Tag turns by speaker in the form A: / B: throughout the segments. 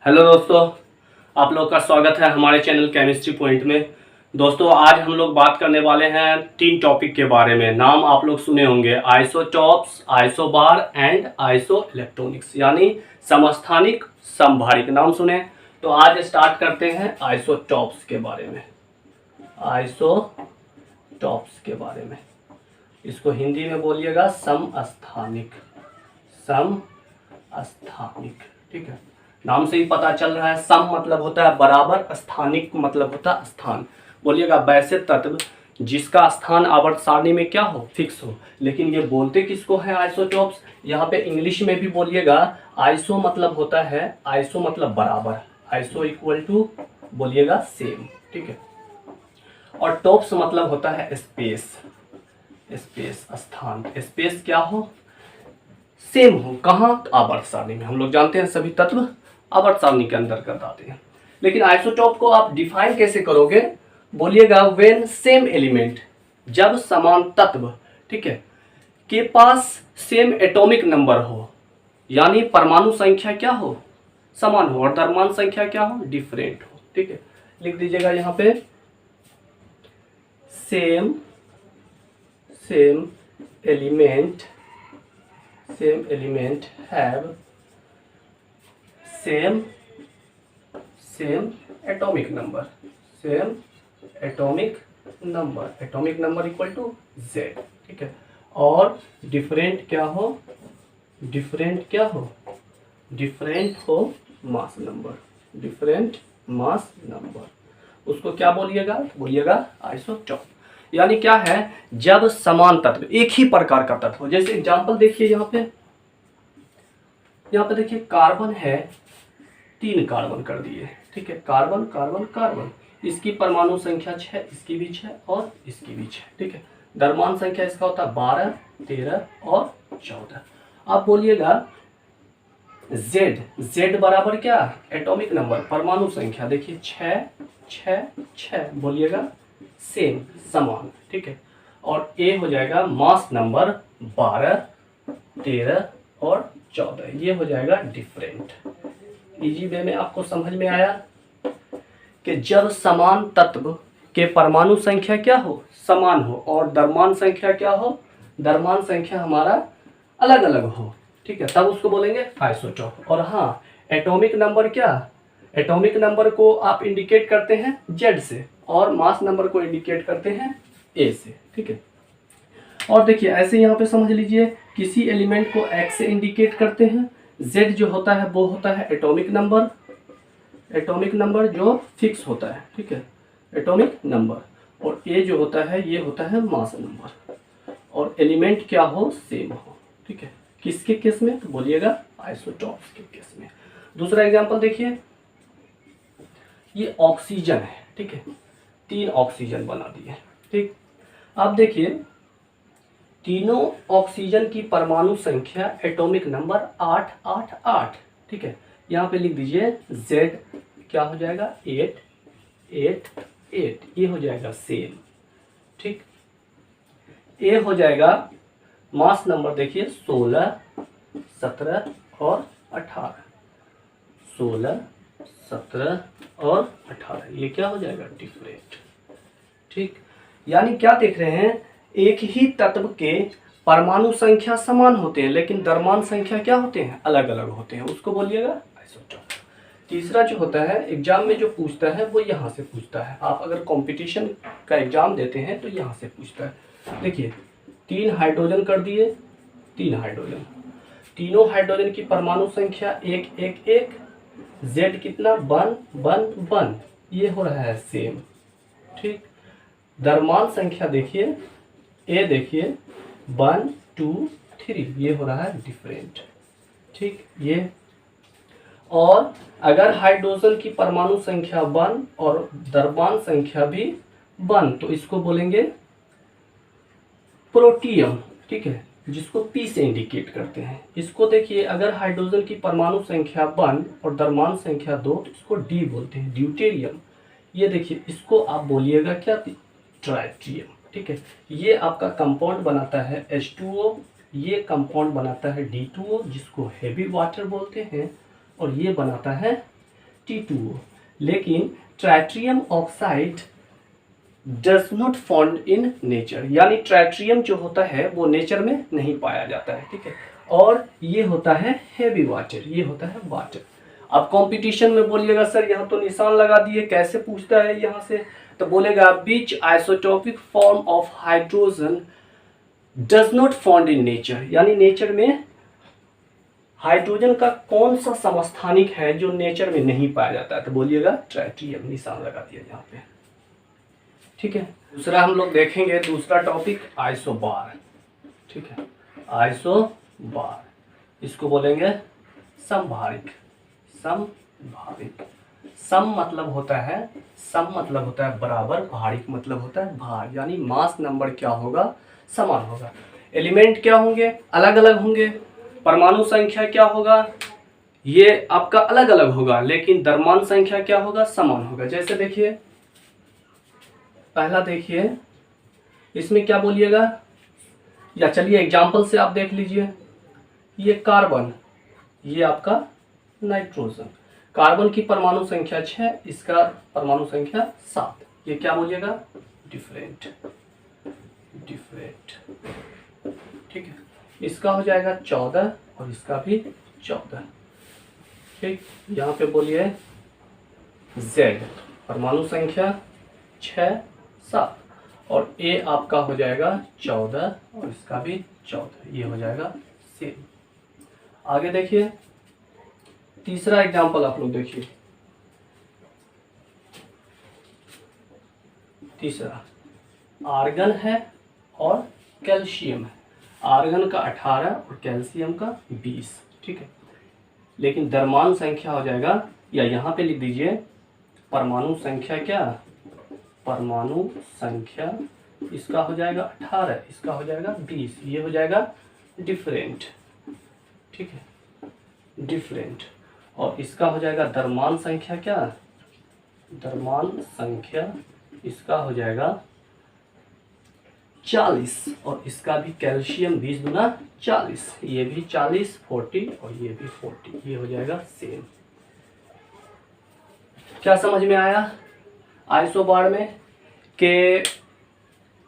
A: Hello दोस्तों, आप लोग का स्वागत है हमारे चैनल केमिस्ट्री पॉइंट में। दोस्तों आज हम लोग बात करने वाले हैं 3 टॉपिक के बारे में। नाम आप लोग सुने होंगे, isotopes, isobar and iso electronics, यानी समस्थानिक समभारिक। नाम सुने। तो आज स्टार्ट करते हैं आइसोटॉप्स के बारे में। आइसोटॉप्स के बारे में, इसको हिंदी में बोलिएगा समस्थानिक। समस्थानिक, ठीक है। नाम से ही पता चल रहा है, सम मतलब होता है बराबर, स्थानिक मतलब होता है स्थान। बोलिएगा वैसे तत्व जिसका स्थान आवर्त सारणी में क्या हो, फिक्स हो। लेकिन ये बोलते किसको है आइसोटॉप्स? यहाँ पे इंग्लिश में भी बोलिएगा आइसो मतलब होता है, आइसो मतलब बराबर, आइसो इक्वल टू बोलिएगा सेम, ठीक है। और टॉप्स मतलब होता है स्पेस, स्पेस स्थान, स्पेस क्या हो, सेम हो। कहाँ? आवर्त सारणी में। हम लोग जानते हैं सभी तत्व आवर्त सारणी के अंतर्गत आते हैं। लेकिन आइसोटॉप को आप डिफाइन कैसे करोगे? बोलिएगा व्हेन सेम एलिमेंट, जब समान तत्व, ठीक है, के पास सेम एटॉमिक नंबर हो, यानी परमाणु संख्या क्या हो, समान हो, और द्रव्यमान संख्या क्या हो, डिफरेंट हो, ठीक है। लिख दीजिएगा यहाँ पे same element have same atomic number, atomic number equal to Z, ठीक है। और डिफरेंट क्या हो, डिफरेंट हो मास नंबर, उसको क्या बोलिएगा? बोलिएगा आइसोटॉप। यानी क्या है? जब समान तत्व, एक ही प्रकार का तत्व। जैसे एग्जांपल देखिए, यहाँ पे देखिए कार्बन है, 3 कार्बन कर दिए, ठीक है। कार्बन, इसकी परमाणु संख्या 6, इसकी भी 6 और इसकी भी 6, ठीक है। द्रव्यमान संख्या इसका होता है 12, 13 और 14। अब बोलिएगा Z बराबर क्या? एटॉमिक नंबर, परमाणु संख्या देखिए 6, बोलिएगा सेम, समान, ठीक है। और A हो जाएगा मास नंबर 12, 13 और 14, ये हो जाएगा डिफरेंट। इजी वे में आपको समझ में आया कि जब समान तत्व के परमाणु संख्या क्या हो, समान हो, और द्रव्यमान संख्या क्या हो, द्रव्यमान संख्या हमारा अलग अलग हो, ठीक है, तब उसको बोलेंगे आइसोटॉप। और हाँ, एटॉमिक नंबर क्या? एटॉमिक नंबर को आप इंडिकेट करते हैं Z से, और मास नंबर को इंडिकेट करते हैं A से, ठीक है। और देखिए ऐसे यहाँ पे समझ लीजिए, किसी एलिमेंट को X से इंडिकेट करते हैं, Z जो होता है वो होता है एटॉमिक नंबर जो फिक्स होता है, ठीक है, एटॉमिक नंबर। और A जो होता है ये होता है मास नंबर। और एलिमेंट क्या हो, सेम हो, ठीक है। किसके केस में? तो बोलिएगा आइसोटॉप्स के केस में। दूसरा एग्जांपल देखिए, ये ऑक्सीजन है, ठीक है, 3 ऑक्सीजन बना दिए, ठीक। अब देखिए तीनों ऑक्सीजन की परमाणु संख्या एटॉमिक नंबर 888, ठीक है। यहाँ पे लिख दीजिए Z क्या हो जाएगा, 888, ये हो जाएगा सेम, ठीक। A हो जाएगा मास नंबर देखिए 16, 17 और 18, 16, 17 और 18, ये क्या हो जाएगा, डिफरेंट, ठीक। यानी क्या देख रहे हैं, एक ही तत्व के परमाणु संख्या समान होते हैं, लेकिन द्रव्यमान संख्या क्या होते हैं, अलग अलग होते हैं, उसको बोलिएगा आइसोटॉप। तीसरा जो होता है, एग्जाम में जो पूछता है वो यहाँ से पूछता है। आप अगर कंपटीशन का एग्जाम देते हैं तो यहाँ से पूछता है। देखिए 3 हाइड्रोजन कर दिए, 3 हाइड्रोजन, तीनों हाइड्रोजन की परमाणु संख्या 1, 1, 1, Z कितना, 1, 1, 1, ये हो रहा है सेम, ठीक। द्रव्यमान संख्या देखिए, A देखिए 1, 2, 3, ये हो रहा है डिफरेंट, ठीक, ये। और अगर हाइड्रोजन की परमाणु संख्या 1 और द्रव्यमान संख्या भी 1, तो इसको बोलेंगे प्रोटियम, ठीक है, जिसको P से इंडिकेट करते हैं। इसको देखिए, अगर हाइड्रोजन की परमाणु संख्या 1 और द्रव्यमान संख्या 2, तो इसको D बोलते हैं, ड्यूटेरियम। ये देखिए, इसको आप बोलिएगा क्या, ट्राइटियम, ठीक है। ये आपका कंपाउंड बनाता है H2O, ये कंपाउंड बनाता है D2O जिसको हेवी वाटर बोलते हैं, और ये बनाता है T2O। लेकिन ट्राइट्रियम oxide does not found in nature, यानी ट्राइट्रियम जो होता है वो नेचर में नहीं पाया जाता है, ठीक है। और ये होता है हेवी वाटर, ये होता है वाटर। अब कंपटीशन में बोलिएगा सर यहाँ तो निशान लगा दिए, कैसे पूछता है यहाँ से, तो बोलेगा बीच isotopic form of hydrogen does not found in nature, यानी नेचर में हाइड्रोजन का कौन सा समस्थानिक है जो नेचर में नहीं पाया जाता है, तो बोलिएगा ट्राइट्रियम, निशान लगा दिया यहाँ पे, ठीक है। दूसरा हम लोग देखेंगे, दूसरा टॉपिक आइसोबार, ठीक है। आइसोबार, इसको बोलेंगे समभारिक। समभारिक, सम मतलब होता है, सम मतलब होता है बराबर, भारिक मतलब होता है भार, यानी मास नंबर क्या होगा, समान होगा। एलिमेंट क्या होंगे, अलग अलग होंगे। परमाणु संख्या क्या होगा, ये आपका अलग अलग होगा, लेकिन द्रव्यमान संख्या क्या होगा, समान होगा। जैसे देखिए, पहला देखिए, इसमें क्या बोलिएगा, या चलिए एग्जाम्पल से आप देख लीजिए। ये कार्बन, ये आपका नाइट्रोजन। कार्बन की परमाणु संख्या 6, इसका परमाणु संख्या 7। ये क्या बोलिएगा, डिफरेंट, डिफरेंट, ठीक है। इसका हो जाएगा 14 और इसका भी 14, ठीक। यहाँ पे बोलिए Z, परमाणु संख्या 6, 7, और A आपका हो जाएगा 14 और इसका भी 14, ये हो जाएगा सेम। आगे देखिए, तीसरा एग्जांपल आप लोग देखिए। तीसरा आर्गन है और कैल्शियम है। आर्गन का 18 और कैल्शियम का 20, ठीक है। लेकिन द्रव्यमान संख्या हो जाएगा, या यहाँ पे लिख दीजिए परमाणु संख्या, क्या परमाणु संख्या, इसका हो जाएगा 18, इसका हो जाएगा 20, ये हो जाएगा डिफरेंट, ठीक है, डिफरेंट। और इसका हो जाएगा द्रव्यमान संख्या, क्या द्रव्यमान संख्या, इसका हो जाएगा 40, और इसका भी कैल्शियम 20 गुना 40, ये भी 40, 40 और ये भी 40, ये हो जाएगा सेम। क्या समझ में आया आइसोबार में, के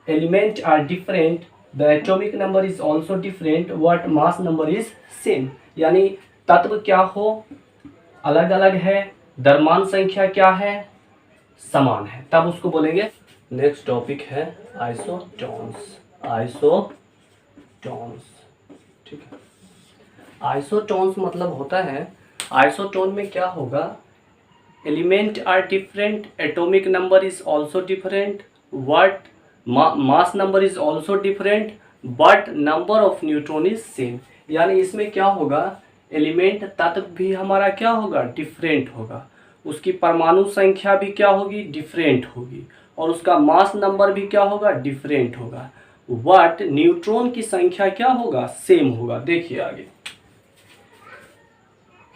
A: element are different, the atomic number is also different, what mass number is same, यानी तत्व क्या हो अलग अलग है, द्रव्यमान संख्या क्या है समान है, तब उसको बोलेंगे। नेक्स्ट टॉपिक है आइसोटोन्स। आइसोटोन्स, ठीक है। आइसोटोन्स मतलब होता है, आइसोटोन में क्या होगा, element are different, atomic number is also different, what mass number is also different, but number of neutron is same, यानी इसमें क्या होगा, एलिमेंट तत्व भी हमारा क्या होगा, डिफरेंट होगा, उसकी परमाणु संख्या भी क्या होगी, डिफरेंट होगी, और उसका मास नंबर भी क्या होगा, डिफरेंट होगा, बट न्यूट्रॉन की संख्या क्या होगा, सेम होगा। देखिए आगे,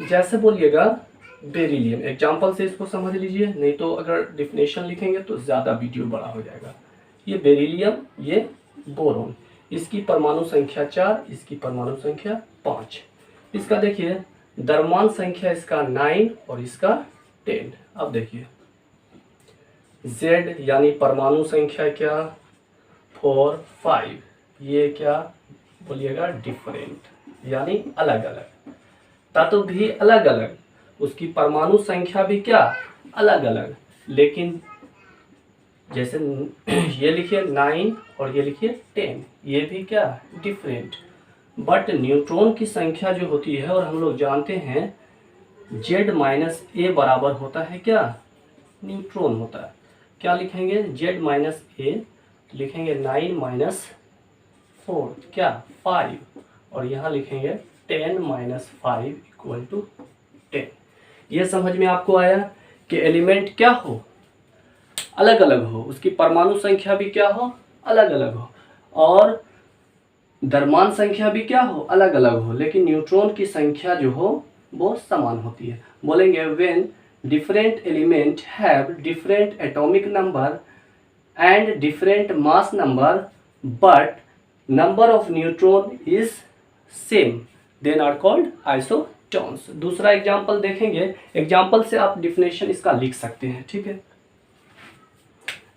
A: जैसे बोलिएगा बेरिलियम, एग्जाम्पल से इसको समझ लीजिए, नहीं तो अगर डिफिनेशन लिखेंगे तो ज़्यादा वीडियो बड़ा हो जाएगा। ये बेरिलियम, ये बोरोन, इसकी परमाणु संख्या 4, इसकी परमाणु संख्या 5। इसका देखिए द्रव्यमान संख्या, इसका 9 और इसका 10। अब देखिए Z यानी परमाणु संख्या क्या 4, 5, ये क्या बोलिएगा, डिफरेंट, यानी अलग अलग, तत्व भी अलग अलग, उसकी परमाणु संख्या भी क्या अलग अलग, लेकिन जैसे ये लिखिए 9 और ये लिखिए 10, ये भी क्या डिफरेंट, बट न्यूट्रॉन की संख्या जो होती है, और हम लोग जानते हैं Z माइनस ए बराबर होता है क्या, न्यूट्रॉन होता है। क्या लिखेंगे, Z माइनस ए, लिखेंगे 9 माइनस 4 क्या 5, और यहाँ लिखेंगे 10 माइनस 5 इक्वल टू 10। ये समझ में आपको आया कि एलिमेंट क्या हो, अलग अलग हो, उसकी परमाणु संख्या भी क्या हो, अलग अलग हो, और द्रव्यमान संख्या भी क्या हो, अलग अलग हो, लेकिन न्यूट्रॉन की संख्या जो हो वो समान होती है। बोलेंगे when different element have different atomic number and different mass number but number of neutron is same, then are called isotones. Isotones. दूसरा एग्जाम्पल देखेंगे, एग्जाम्पल से आप डिफिनेशन इसका लिख सकते हैं, ठीक है।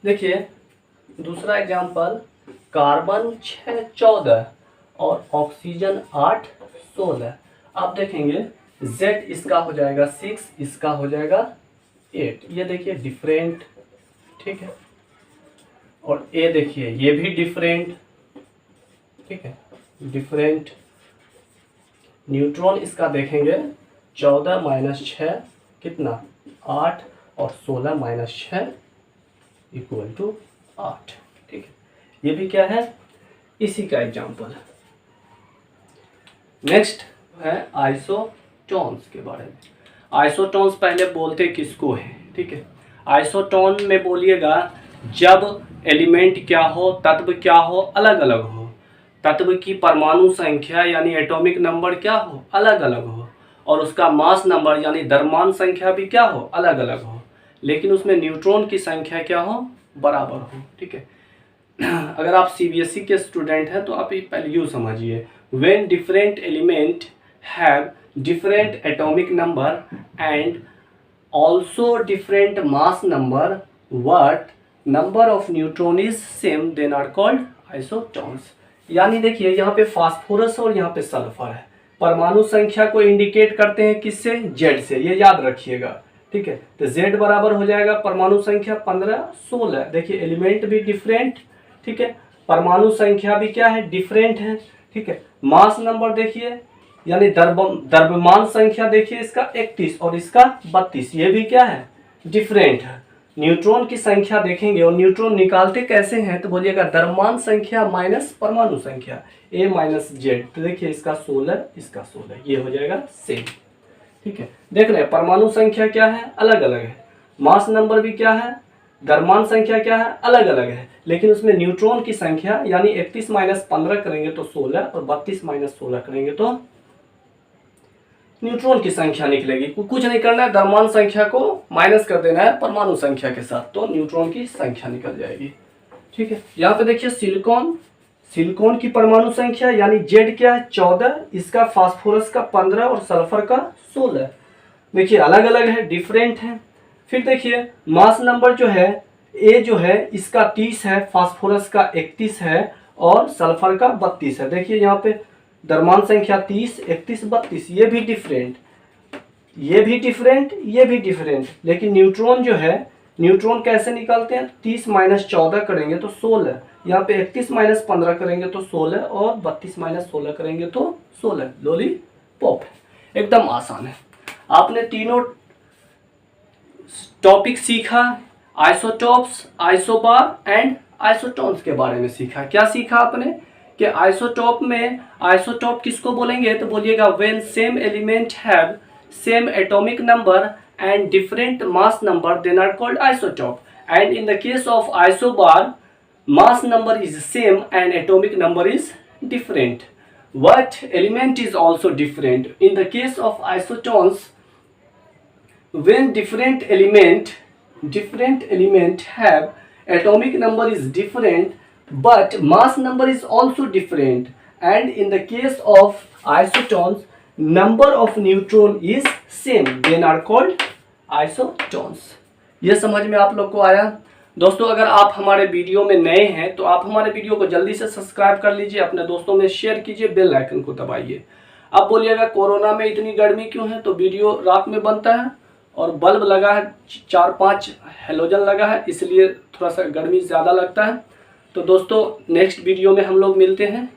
A: देखिए दूसरा एग्जाम्पल, कार्बन 6 14 और ऑक्सीजन 8 16। आप देखेंगे Z इसका हो जाएगा 6, इसका हो जाएगा 8। ये देखिए डिफरेंट, ठीक है। और ए देखिए ये भी डिफरेंट, ठीक है, डिफरेंट। न्यूट्रॉन इसका देखेंगे 14 माइनस 6 कितना 8 और 16 माइनस 6 इक्वल टू 8, ठीक है। ये भी क्या है, इसी का एग्जाम्पल है। नेक्स्ट है आइसोटोन्स के बारे में। आइसोटोन्स पहले बोलते किसको है, ठीक है। आइसोटोन में बोलिएगा जब एलिमेंट क्या हो, तत्व क्या हो, अलग अलग हो। तत्व की परमाणु संख्या यानी एटॉमिक नंबर क्या हो, अलग अलग हो, और उसका मास नंबर यानी द्रव्यमान संख्या भी क्या हो, अलग अलग हो, लेकिन उसमें न्यूट्रॉन की संख्या क्या हो, बराबर हो, ठीक है। अगर आप CBSE के स्टूडेंट हैं तो आप पहले यूँ समझिए, when different element have different atomic number and also different mass number but number of neutron is same then are called isotones. यानी देखिए यहाँ पे फास्फोरस और यहाँ पे सल्फर है, परमाणु संख्या को इंडिकेट करते हैं किससे, Z से, ये याद रखिएगा, ठीक है। तो Z बराबर हो जाएगा परमाणु संख्या 15 16। देखिए एलिमेंट भी डिफरेंट, ठीक है, परमाणु संख्या भी क्या है, डिफरेंट है, ठीक है। मास नंबर देखिए यानी द्रव्यमान संख्या देखिए इसका 31 और इसका 32, ये भी क्या है, डिफरेंट है। न्यूट्रॉन की संख्या देखेंगे और न्यूट्रॉन निकालते कैसे हैं तो बोलिएगा द्रव्यमान संख्या माइनस परमाणु संख्या, A माइनस Z। तो देखिए इसका 16 इसका 16, ये हो जाएगा सेम, ठीक है। देख रहे हैं परमाणु संख्या क्या है, अलग अलग है, मास नंबर भी क्या है, द्रव्यमान संख्या क्या है, अलग अलग है, लेकिन उसमें न्यूट्रॉन की संख्या यानी 31 माइनस 15 करेंगे तो 16 और 32 माइनस 16 करेंगे तो न्यूट्रॉन की संख्या निकलेगी। कुछ नहीं करना है, द्रव्यमान संख्या को माइनस कर देना है परमाणु संख्या के साथ, तो न्यूट्रॉन की संख्या निकल जाएगी, ठीक है। यहाँ पे देखिए सिलिकॉन, सिलिकॉन की परमाणु संख्या यानी Z क्या है 14, इसका फास्फोरस का 15 और सल्फर का 16। देखिए अलग अलग है, डिफरेंट है। फिर देखिए मास नंबर जो है A जो है इसका 30 है, फास्फोरस का 31 है और सल्फर का 32 है। देखिए यहाँ पे द्रव्यमान संख्या 30 31 32, ये भी डिफरेंट, ये भी डिफरेंट, ये भी डिफरेंट, लेकिन न्यूट्रॉन जो है, न्यूट्रॉन कैसे निकालते हैं, 30 माइनस 14 करेंगे तो 16, यहाँ पे 31 माइनस 15 करेंगे तो 16 और 32 माइनस 16 करेंगे तो 16। लॉलीपॉप, एकदम आसान है। आपने तीनों टॉपिक सीखा, आइसोटोप्स, आइसोबार एंड आइसोटोन्स के बारे में सीखा। क्या सीखा आपने कि आइसोटोप में, आइसोटोप किसको बोलेंगे तो बोलिएगा when same element have same atomic number and different mass number then are called isotope, and in the case of isobar mass number is same and atomic number is different but element is also different. In the case of isotones, when different element have atomic number is different but mass number is also different, and in the case of isotones number of neutron is same then are called isotones. ये समझ में आप लोग को आया दोस्तों? अगर आप हमारे वीडियो में नए हैं तो आप हमारे वीडियो को जल्दी से सब्सक्राइब कर लीजिए, अपने दोस्तों में शेयर कीजिए, बेल आइकन को दबाइए। अब बोलिएगा कोरोना में इतनी गर्मी क्यों है, तो वीडियो रात में बनता है और बल्ब लगा है, 4-5 हेलोजन लगा है, इसलिए थोड़ा सा गर्मी ज़्यादा लगता है। तो दोस्तों नेक्स्ट वीडियो में हम लोग मिलते हैं।